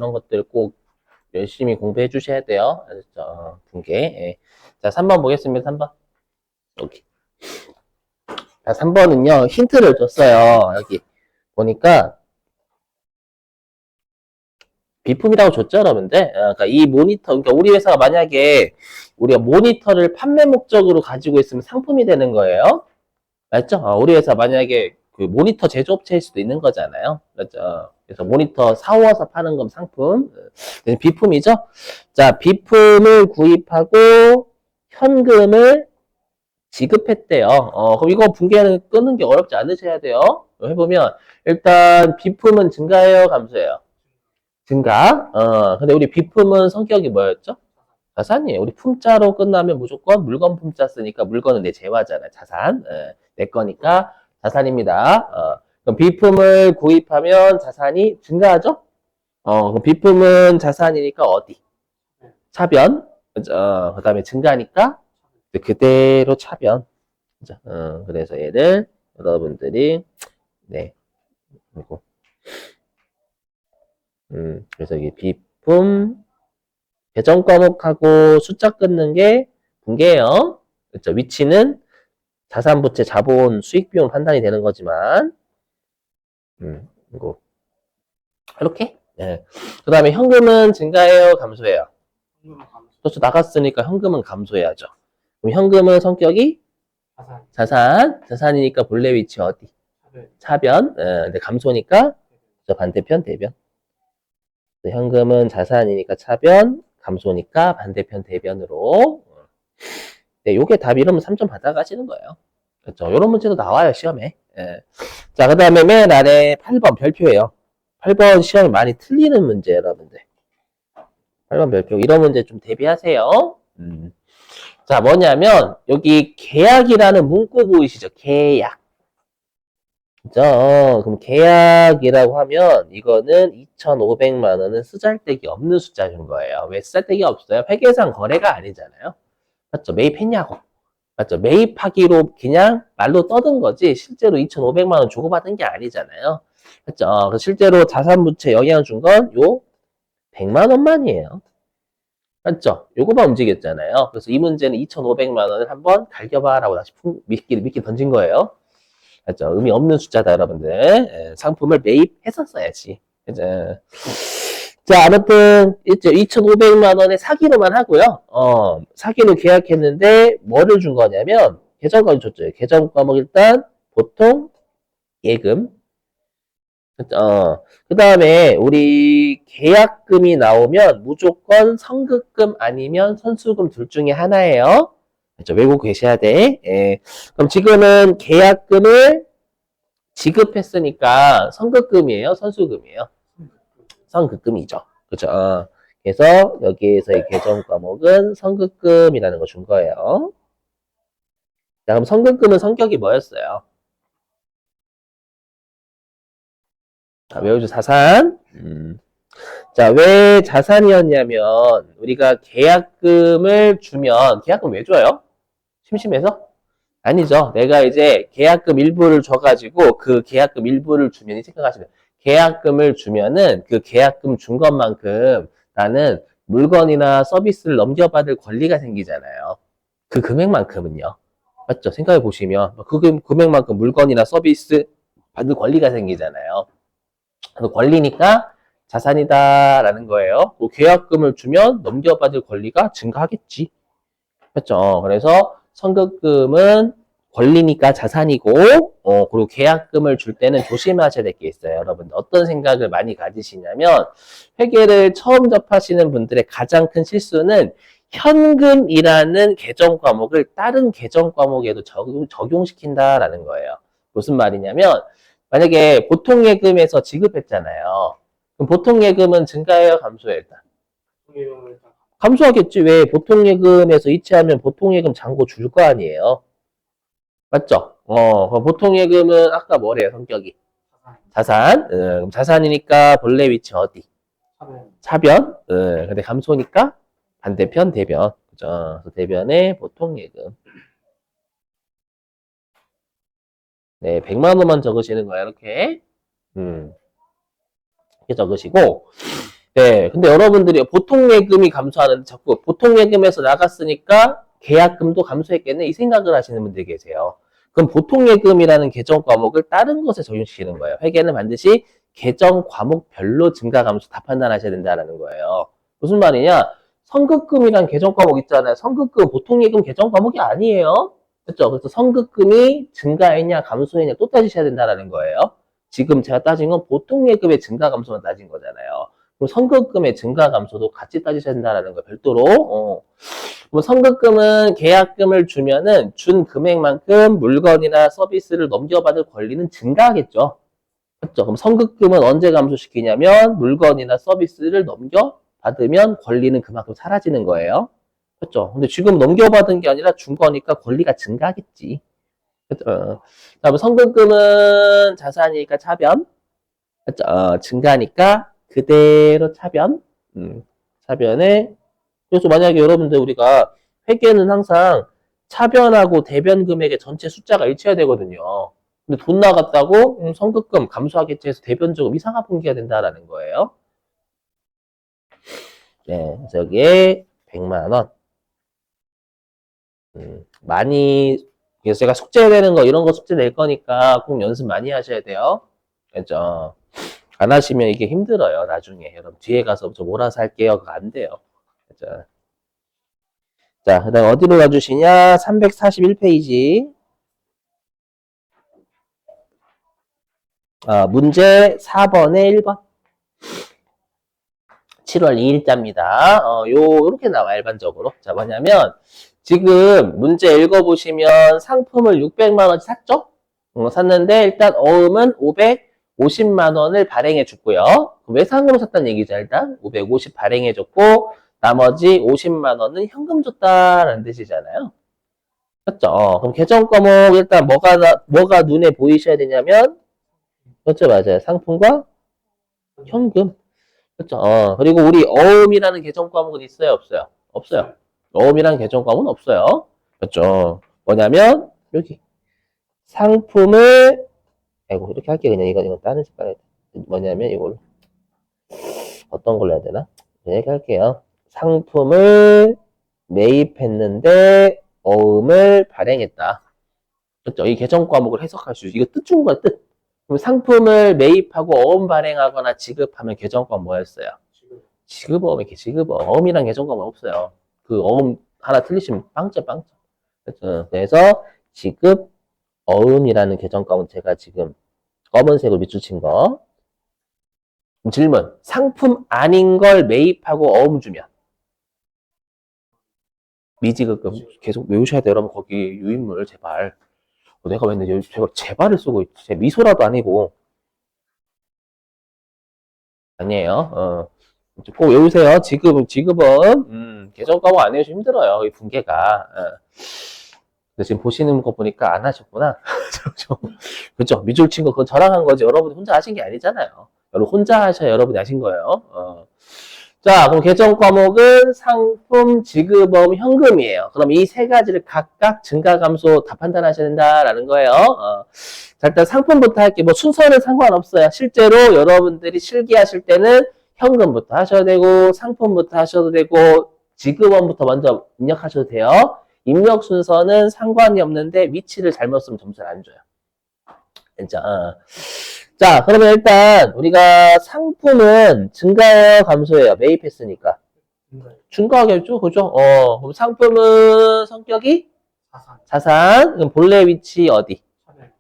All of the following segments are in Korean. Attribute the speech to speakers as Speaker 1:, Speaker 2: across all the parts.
Speaker 1: 그런 것들 꼭 열심히 공부해 주셔야 돼요. 알았죠? 분계. 예. 자, 3번 보겠습니다. 3번. 여기. 자, 3번은요, 힌트를 줬어요. 여기. 보니까, 비품이라고 줬죠, 여러분들? 그러니까 이 모니터, 그러니까 우리 회사가 만약에 우리가 모니터를 판매 목적으로 가지고 있으면 상품이 되는 거예요. 맞죠? 우리 회사 만약에 그 모니터 제조업체일 수도 있는 거잖아요. 맞죠? 그래서 모니터 사와서 파는 건 상품. 비품이죠? 자, 비품을 구입하고 현금을 지급했대요. 그럼 이거 분계는 끄는 게 어렵지 않으셔야 돼요. 해보면, 일단, 비품은 증가해요, 감소해요? 증가. 근데 우리 비품은 성격이 뭐였죠? 자산이에요. 우리 품자로 끝나면 무조건 물건 품자 쓰니까 물건은 내 재화잖아. 자산. 내 거니까 자산입니다. 그럼 비품을 구입하면 자산이 증가하죠? 그럼 비품은 자산이니까 어디? 차변. 그 다음에 증가니까 그대로 차변. 그죠? 그래서 얘를 여러분들이, 네. 그리고, 그래서 이게 비품, 계정 과목하고 숫자 끊는 게 분계예요. 그렇죠? 위치는 자산, 부채, 자본, 수익, 비용 판단이 되는 거지만, 이거 이렇게. 네. 그 다음에 현금은 증가해요, 감소해요. 그렇죠. 나갔으니까 현금은 감소해야죠. 그럼 현금은 성격이 자산이니까 본래 위치 어디? 차변. 근데 감소니까 저 반대편 대변. 현금은 자산이니까 차변, 감소니까 반대편 대변으로. 네, 요게 답 이러면 3점 받아가시는 거예요. 그렇죠. 요런 문제도 나와요, 시험에. 예. 자, 그 다음에 맨 아래 8번 별표예요. 8번 시험이 많이 틀리는 문제, 여러분들. 8번 별표. 이런 문제 좀 대비하세요. 자, 뭐냐면, 여기 계약이라는 문구 보이시죠? 계약. 그죠? 그럼 계약이라고 하면, 이거는 2,500만 원은 쓰잘데기 없는 숫자인 거예요. 왜 쓰잘데기 없어요? 회계상 거래가 아니잖아요. 맞죠? 매입했냐고. 맞죠? 매입하기로 그냥 말로 떠든 거지 실제로 2,500만 원 주고받은 게 아니잖아요. 맞죠? 실제로 자산부채 영향 준 건 요 100만 원만이에요. 맞죠? 요거만 움직였잖아요. 그래서 이 문제는 2,500만 원을 한번 갈겨봐라고 다시 미끼 던진 거예요. 맞죠? 의미 없는 숫자다, 여러분들. 상품을 매입했었어야지. 그죠? 자, 아무튼, 2,500만 원의 사기로만 하고요. 사기로 계약했는데, 뭐를 준 거냐면, 계정과목 줬죠. 계정 과목 일단, 보통, 예금. 그 다음에, 우리 계약금이 나오면 무조건 선급금 아니면 선수금 둘 중에 하나예요. 그렇죠? 외우고 계셔야 돼. 예. 그럼 지금은 계약금을 지급했으니까 선급금이에요? 선수금이에요? 선급금이죠. 그죠? 그래서 여기에서의 계정 과목은 선급금이라는 거 준 거예요. 자, 그럼 선급금은 성격이 뭐였어요? 자, 외우죠. 자산. 자, 왜 자산이었냐면 우리가 계약금을 주면 계약금 왜 줘요? 심심해서? 아니죠. 내가 이제 계약금 일부를 줘가지고 그 계약금 일부를 주면 이 생각하시면 계약금을 주면은 그 계약금 준 것만큼 나는 물건이나 서비스를 넘겨받을 권리가 생기잖아요. 그 금액만큼은요. 맞죠? 생각해 보시면 그 금액만큼 물건이나 서비스 받을 권리가 생기잖아요. 그 권리니까 자산이다라는 거예요. 또 계약금을 주면 넘겨받을 권리가 증가하겠지. 맞죠? 그래서 선급금은 권리니까 자산이고, 그리고 계약금을 줄 때는 조심하셔야 될 게 있어요. 여러분, 어떤 생각을 많이 가지시냐면, 회계를 처음 접하시는 분들의 가장 큰 실수는 현금이라는 계정 과목을 다른 계정 과목에도 적용시킨다라는 거예요. 무슨 말이냐면, 만약에 보통 예금에서 지급했잖아요. 그럼 보통 예금은 증가해요, 감소해요, 일단? 감소하겠지. 왜? 보통 예금에서 이체하면 보통 예금 잔고 줄 거 아니에요. 맞죠? 그럼 보통 예금은 아까 뭐래요, 성격이? 자산. 그럼 자산이니까 본래 위치 어디? 차변. 근데 감소니까 반대편 대변. 그죠? 그래서 대변의 보통 예금. 네, 100만 원만 적으시는 거예요, 이렇게. 이렇게 적으시고. 네, 근데 여러분들이 보통 예금이 감소하는데 자꾸 보통 예금에서 나갔으니까 계약금도 감소했겠네 이 생각을 하시는 분들이 계세요. 그럼 보통 예금이라는 계정 과목을 다른 것에 적용시키는 거예요. 회계는 반드시 계정 과목별로 증가 감소 다 판단하셔야 된다는 거예요. 무슨 말이냐? 선급금이란 계정 과목 있잖아요. 선급금 보통 예금 계정 과목이 아니에요. 그렇죠? 그래서 선급금이 증가했냐 감소했냐 또 따지셔야 된다는 거예요. 지금 제가 따진 건 보통 예금의 증가 감소만 따진 거잖아요. 그럼 선급금의 증가 감소도 같이 따지셔야 된다는 거 별도로. 뭐 선급금은 계약금을 주면은 준 금액만큼 물건이나 서비스를 넘겨받을 권리는 증가하겠죠. 그렇죠? 그럼 선급금은 언제 감소시키냐면 물건이나 서비스를 넘겨받으면 권리는 그만큼 사라지는 거예요. 그렇죠? 근데 지금 넘겨받은 게 아니라 준 거니까 권리가 증가하겠지. 그렇죠? 다음에 선급금은 자산이니까 차변. 그렇죠? 증가니까 그대로 차변. 차변에 그래서 만약에 여러분들 우리가 회계는 항상 차변하고 대변 금액의 전체 숫자가 일치해야 되거든요. 근데 돈 나갔다고 선급금 감소하겠지 해서 대변적으로 이상한 분기가 된다라는 거예요. 네, 그래서 여기에 100만 원. 많이 그래서 제가 숙제 내는 거 이런 거 숙제 낼 거니까 꼭 연습 많이 하셔야 돼요. 그죠? 안 하시면 이게 힘들어요. 나중에 여러분 뒤에 가서 저 몰아서 할게요. 그거 안 돼요. 그죠? 자, 그 다음 어디로 가주시냐? 341페이지. 문제 4번에 1번. 7월 2일자입니다. 요렇게 나와, 일반적으로. 자, 뭐냐면, 지금 문제 읽어보시면 상품을 600만원치 샀죠? 샀는데, 일단 어음은 550만원을 발행해 줬고요. 외상으로 샀다는 얘기죠, 일단. 550 발행해 줬고, 나머지 50만원은 현금 줬다라는 뜻이잖아요. 그렇죠? 그럼 계정 과목 일단 뭐가 눈에 보이셔야 되냐면, 그렇죠, 맞아요. 상품과 현금. 그렇죠. 그리고 우리 어음이라는 계정 과목은 있어요, 없어요? 없어요. 어음이라는 계정 과목은 없어요. 그렇죠. 뭐냐면 여기 상품을 아이고 이렇게 할게 그냥 이건 다른 색깔 뭐냐면 이걸 어떤 걸로 해야 되나? 이렇게 할게요. 상품을 매입했는데 어음을 발행했다. 그렇죠. 이 계정 과목을 해석할 수 있어요. 이거 뜻 준 거야, 뜻. 그럼 상품을 매입하고 어음 발행하거나 지급하면 계정 과목 뭐였어요? 지급어음 이렇게 지급어음 어음이랑 계정과목 없어요. 그 어음 하나 틀리시면 빵점 빵점. 그래서 지급 어음이라는 계정과목은 제가 지금 검은색으로 밑줄 친 거. 질문. 상품 아닌 걸 매입하고 어음 주면 미지급금 계속 외우셔야 돼요. 여러분 거기 유인물 제발. 내가 왜 제가 제발을 쓰고 있지. 제 미소라도 아니고 아니에요. 꼭 외우세요. 지급은 계정 과목 안 외우시면 힘들어요. 이 분계가. 근데 지금 보시는 거 보니까 안 하셨구나. 그죠? 밑줄 친 거 그건 저랑 한 거지. 여러분이 혼자 하신 게 아니잖아요. 여러분 혼자 하셔야 여러분이 하신 거예요. 자, 그럼 계정 과목은 상품, 지급어음, 현금이에요. 그럼 이 세 가지를 각각 증가 감소 다 판단하셔야 된다라는 거예요. 자, 일단 상품부터 할게요. 뭐 순서는 상관없어요. 실제로 여러분들이 실기하실 때는 현금부터 하셔도 되고 상품부터 하셔도 되고 지급원부터 먼저 입력하셔도 돼요. 입력 순서는 상관이 없는데 위치를 잘못 쓰면 점수를 안 줘요. 자, 그러면 일단 우리가 상품은 증가해요, 감소해요? 매입했으니까. 증가하겠죠, 그죠? 그럼 상품은 성격이 자산. 그럼 본래 위치 어디?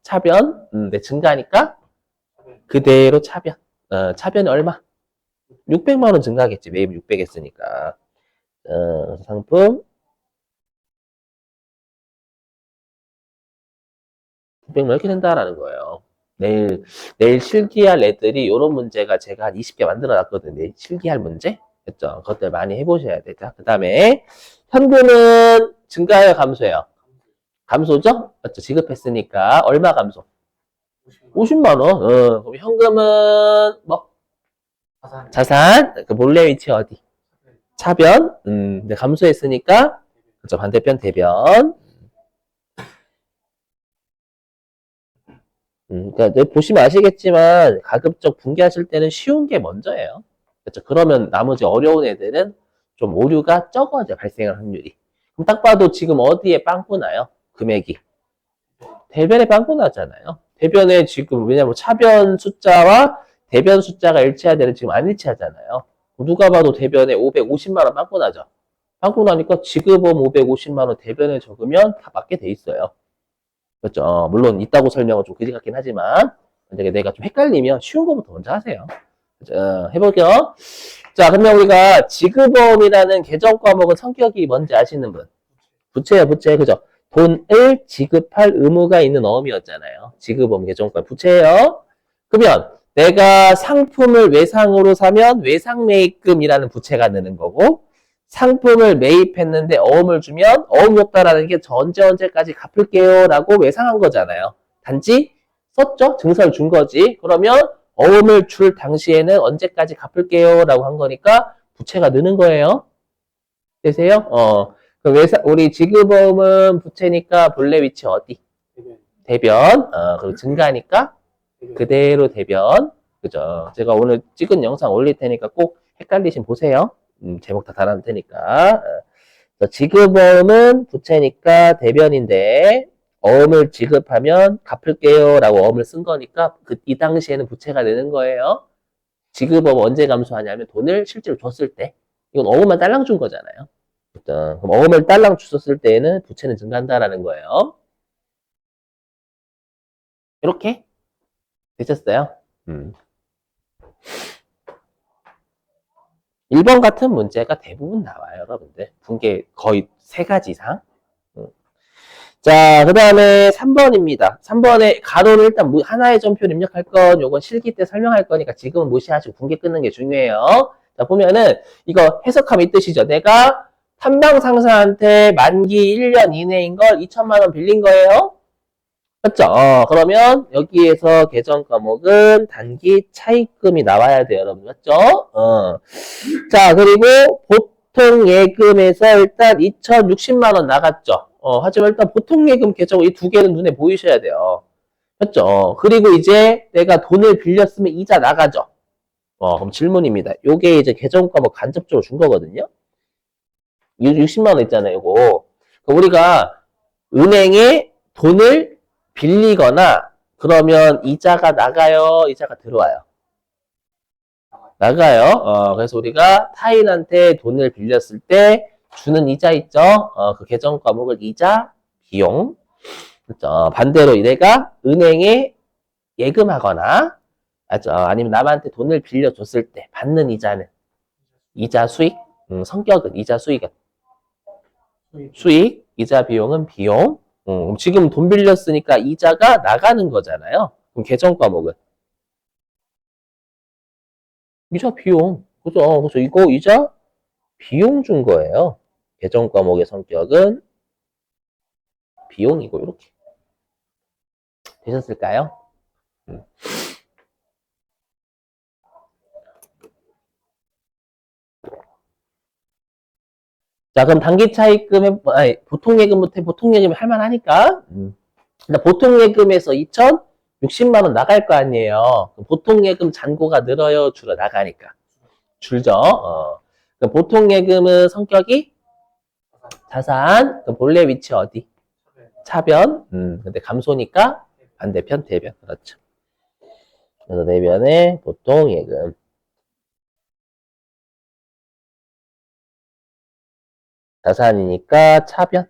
Speaker 1: 차변. 네, 증가니까 그대로 차변. 차변이 얼마? 600만 원 증가하겠지. 매입 600 했으니까. 상품 600만 이렇게 된다라는 거예요. 내일 실기할 애들이 이런 문제가 제가 한 20개 만들어 놨거든요. 내일 실기할 문제? 그죠? 그것들 많이 해보셔야 되죠. 그 다음에 현금은 증가해요, 감소해요? 감소죠? 맞죠? 지급했으니까 얼마 감소? 50만 원. 그럼 현금은 뭐? 자산. 그 몰래 위치 어디? 차변. 근데 감소했으니까 그죠? 반대편 대변. 그러니까 보시면 아시겠지만 가급적 분개하실 때는 쉬운 게 먼저예요. 그렇죠. 그러면 나머지 어려운 애들은 좀 오류가 적어져, 발생할 확률이. 그럼 딱 봐도 지금 어디에 빵꾸 나요? 금액이. 대변에 빵꾸 나잖아요. 대변에 지금, 왜냐면 차변 숫자와 대변 숫자가 일치해야 지금 안 일치하잖아요. 누가 봐도 대변에 550만원 빵꾸 나죠. 빵꾸 나니까 지급보험 550만원 대변에 적으면 다 맞게 돼 있어요. 그렇죠. 물론 있다고 설명은 좀 그지 같긴 하지만, 만약에 내가 좀 헷갈리면 쉬운 거부터 먼저 하세요. 해볼게요. 자, 그러면 우리가 지급보험이라는 계정 과목은 성격이 뭔지 아시는 분? 부채예요, 부채. 그죠? 돈을 지급할 의무가 있는 어음이었잖아요. 지급보험 계정과 부채예요. 그러면 내가 상품을 외상으로 사면 외상매입금이라는 부채가 되는 거고, 상품을 매입했는데 어음을 주면 어음 줬다라는 게 언제까지 갚을게요 라고 외상한 거잖아요. 단지 썼죠? 증서를 준 거지. 그러면 어음을 줄 당시에는 언제까지 갚을게요 라고 한 거니까 부채가 느는 거예요. 되세요? 우리 지급어음은 부채니까 본래 위치 어디? 대변. 그리고 증가니까 그대로 대변. 그죠? 제가 오늘 찍은 영상 올릴 테니까 꼭 헷갈리신 보세요. 제목 다 달아놓을 테니까. 지급어음은 부채니까 대변인데 어음을 지급하면 갚을게요 라고 어음을 쓴 거니까 이 당시에는 부채가 되는 거예요. 지급어음 언제 감소하냐면 돈을 실제로 줬을 때. 이건 어음만 딸랑 준 거잖아요. 그럼 어음을 딸랑 줬을 때에는 부채는 증가한다라는 거예요. 이렇게 되셨어요? 1번 같은 문제가 대부분 나와요, 여러분들. 분계 거의 3가지 이상. 자, 그 다음에 3번입니다. 3번에 가로를 일단 하나의 점표를 입력할 건 요건 실기 때 설명할 거니까 지금은 무시하시고 분계 끊는 게 중요해요. 자, 보면은 이거 해석하면 이 뜻이죠. 내가 탐방 상사한테 만기 1년 이내인 걸 2천만 원 빌린 거예요. 맞죠? 그러면 여기에서 계정 과목은 단기 차입금이 나와야 돼요, 여러분. 맞죠? 자, 그리고 보통 예금에서 일단 2,060만 원 나갔죠. 하지만 일단 보통 예금 계정 이 두 개는 눈에 보이셔야 돼요. 맞죠? 그리고 이제 내가 돈을 빌렸으면 이자 나가죠. 그럼 질문입니다. 요게 이제 계정 과목 간접적으로 준 거거든요. 60만 원 있잖아요, 요거. 우리가 은행에 돈을 빌리거나 그러면 이자가 나가요, 이자가 들어와요. 나가요. 그래서 우리가 타인한테 돈을 빌렸을 때 주는 이자 있죠? 그 계정 과목을 이자, 비용. 그렇죠? 반대로 내가 은행에 예금하거나, 아니면 남한테 돈을 빌려줬을 때 받는 이자는 이자 수익, 성격은 이자 수익은 수익, 이자 비용은 비용. 지금 돈 빌렸으니까 이자가 나가는 거잖아요. 그럼 계정 과목은 이자 비용. 그죠? 그래서 이거 이자 비용 준 거예요. 계정 과목의 성격은 비용이고 이렇게 되셨을까요? 자, 그럼 단기 차입금에 보통 예금부터 보통 예금이 할만하니까 보통 예금에서 2,060만 원 나갈 거 아니에요. 보통 예금 잔고가 늘어요, 줄어 나가니까 줄죠. 그럼 보통 예금은 성격이 자산. 그럼 본래 위치 어디? 차변. 근데 감소니까 반대편 대변. 그렇죠. 그래서 대변에 보통 예금. 자산이니까 차변.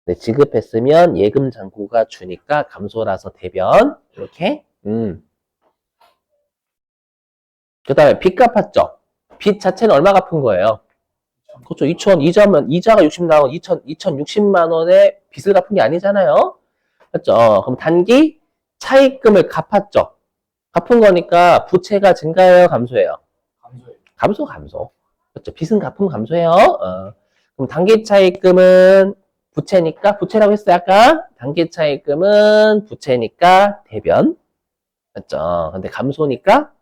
Speaker 1: 네, 지급했으면 예금 잔고가 주니까 감소라서 대변. 이렇게. 그 다음에 빚 갚았죠. 빚 자체는 얼마 갚은 거예요? 그렇죠. 이자가 60 나오면 2,060만 원의 빚을 갚은 게 아니잖아요. 맞죠? 그럼 단기 차입금을 갚았죠. 갚은 거니까 부채가 증가해요, 감소해요? 감소. 그렇죠. 빚은 갚으면 감소해요. 그럼 단기 차입금은 부채니까, 부채라고 했어요, 아까? 단기 차입금은 부채니까 대변. 맞죠? 근데 감소니까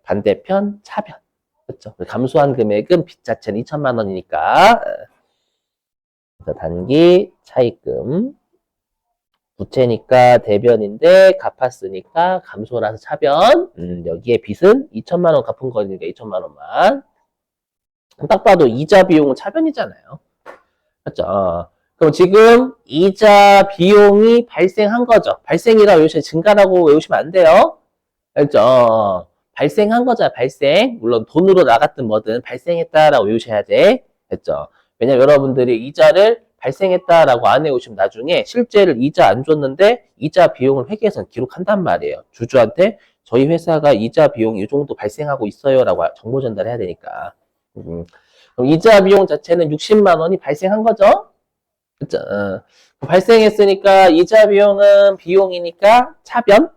Speaker 1: 반대편 차변. 그렇죠? 감소한 금액은 빚 자체는 2천만 원이니까. 그래서 단기 차입금 부채니까 대변인데 갚았으니까 감소라서 차변. 여기에 빚은 2천만 원 갚은 거니까 2천만 원만. 딱 봐도 이자 비용은 차변이잖아요. 맞죠? 그럼 지금 이자 비용이 발생한 거죠. 발생이라고 외우시면 증가라고 외우시면 안 돼요. 알죠? 발생한 거잖아, 발생. 물론 돈으로 나갔든 뭐든 발생했다라고 외우셔야 돼. 됐죠? 왜냐면 여러분들이 이자를 발생했다라고 안 외우시면 나중에 실제를 이자 안 줬는데 이자 비용을 회계에서 기록한단 말이에요. 주주한테 저희 회사가 이자 비용 이 정도 발생하고 있어요라고 정보 전달해야 되니까. 그럼 이자 비용 자체는 60만 원이 발생한 거죠? 그죠? 발생했으니까 이자 비용은 비용이니까 차변?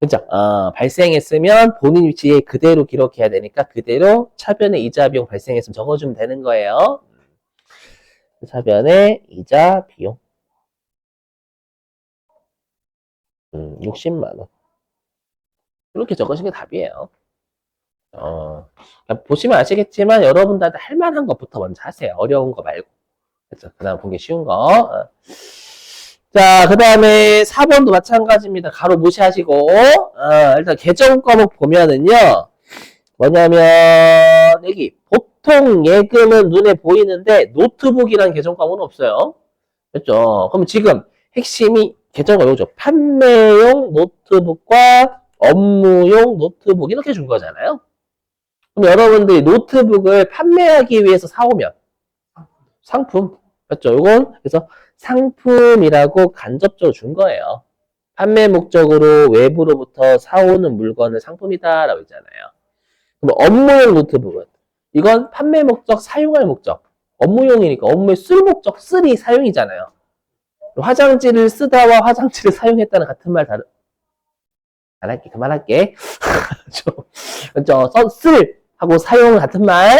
Speaker 1: 그죠? 발생했으면 본인 위치에 그대로 기록해야 되니까 그대로 차변에 이자 비용 발생했으면 적어주면 되는 거예요. 차변에 이자 비용 60만 원 이렇게 적으시는 게 답이에요. 보시면 아시겠지만 여러분들한테 할 만한 것부터 먼저 하세요. 어려운 거 말고. 그렇죠? 그 다음 보기 쉬운 거. 자, 그 다음에 4번도 마찬가지입니다. 가로 무시하시고, 일단 계정 과목 보면은요, 뭐냐면, 여기, 보통 예금은 눈에 보이는데, 노트북이라는 계정 과목은 없어요. 그렇죠? 그럼 지금 핵심이 계정 과목이죠. 판매용 노트북과 업무용 노트북 이렇게 준 거잖아요. 그럼 여러분들이 노트북을 판매하기 위해서 사오면, 상품. 맞죠? 이건, 그래서 상품이라고 간접적으로 준 거예요. 판매 목적으로 외부로부터 사오는 물건을 상품이다라고 했잖아요. 그럼 업무용 노트북은 이건 판매 목적, 사용할 목적. 업무용이니까 업무에 쓸 목적, 쓸이 사용이잖아요. 화장지를 쓰다와 화장지를 사용했다는 같은 말 다른. 안 할게, 그만할게. 그렇죠? 쓸 하고 사용은 같은 말.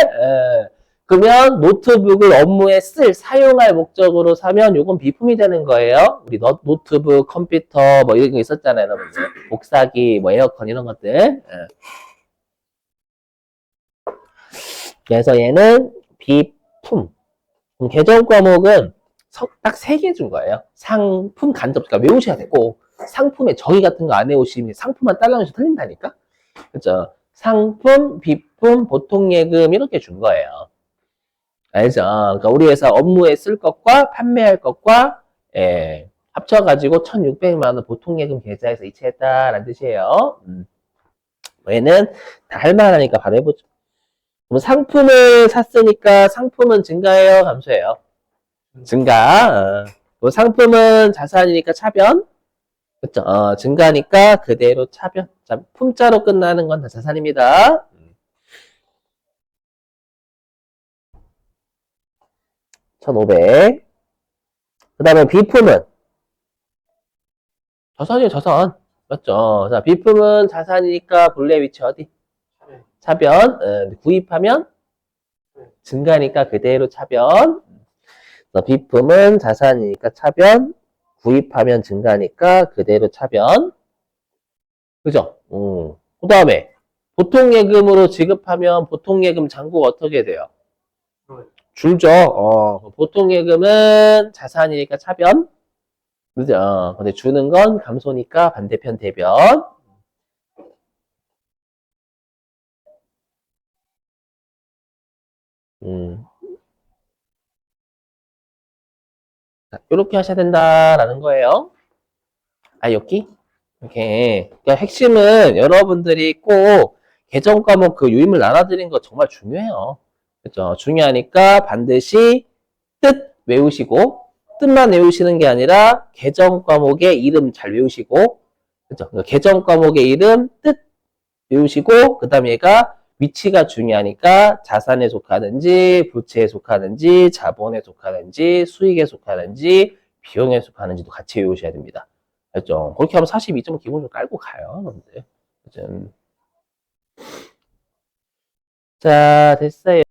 Speaker 1: 그러면 노트북을 업무에 사용할 목적으로 사면 이건 비품이 되는 거예요. 우리 노트북, 컴퓨터 뭐 이런 거 있었잖아요, 여러분들. 복사기, 뭐 에어컨 이런 것들. 그래서 얘는 비품. 계정 과목은 딱 3개 준 거예요. 상품, 간접, 그러니까 외우셔야 되고 상품에 정의 같은 거 안 외우시면 상품만 딸라놓으셔서 틀린다니까? 그렇죠? 상품, 비품, 보통예금 이렇게 준 거예요. 알죠? 그러니까 우리 회사 업무에 쓸 것과 판매할 것과 합쳐가지고 1,600만 원 보통예금 계좌에서 이체했다라는 뜻이에요. 얘는 다 할만하니까 바로 해보죠. 그럼 상품을 샀으니까 상품은 증가해요, 감소해요? 증가. 상품은 자산이니까 차변. 그쵸? 증가니까 그대로 차변. 자, 품자로 끝나는 건 다 자산입니다. 1,500. 그 다음에 비품은 자산이에요, 자산. 맞죠? 자, 비품은 자산이니까 본래 위치 어디? 차변. 구입하면 증가니까 그대로 차변. 비품은 자산이니까 차변. 구입하면 증가니까 그대로 차변. 그죠? 그 다음에 보통예금으로 지급하면 보통예금 잔고가 어떻게 돼요? 줄죠. 보통예금은 자산이니까 차변. 그죠? 근데 주는 건 감소니까 반대편 대변. 자, 이렇게 하셔야 된다라는 거예요. 여기? 이렇게. 그러니까 핵심은 여러분들이 꼭 계정 과목 그 유임을 나눠드리는 거 정말 중요해요. 그죠? 중요하니까 반드시 뜻 외우시고, 뜻만 외우시는 게 아니라 계정 과목의 이름 잘 외우시고, 그죠? 계정 과목의 이름, 뜻 외우시고, 그 다음에 얘가 위치가 중요하니까 자산에 속하는지, 부채에 속하는지, 자본에 속하는지, 수익에 속하는지, 비용에 속하는지도 같이 외우셔야 됩니다. 알죠? 그렇게 하면 42점은 기본적으로 깔고 가요. 여러분들. 자, 됐어요.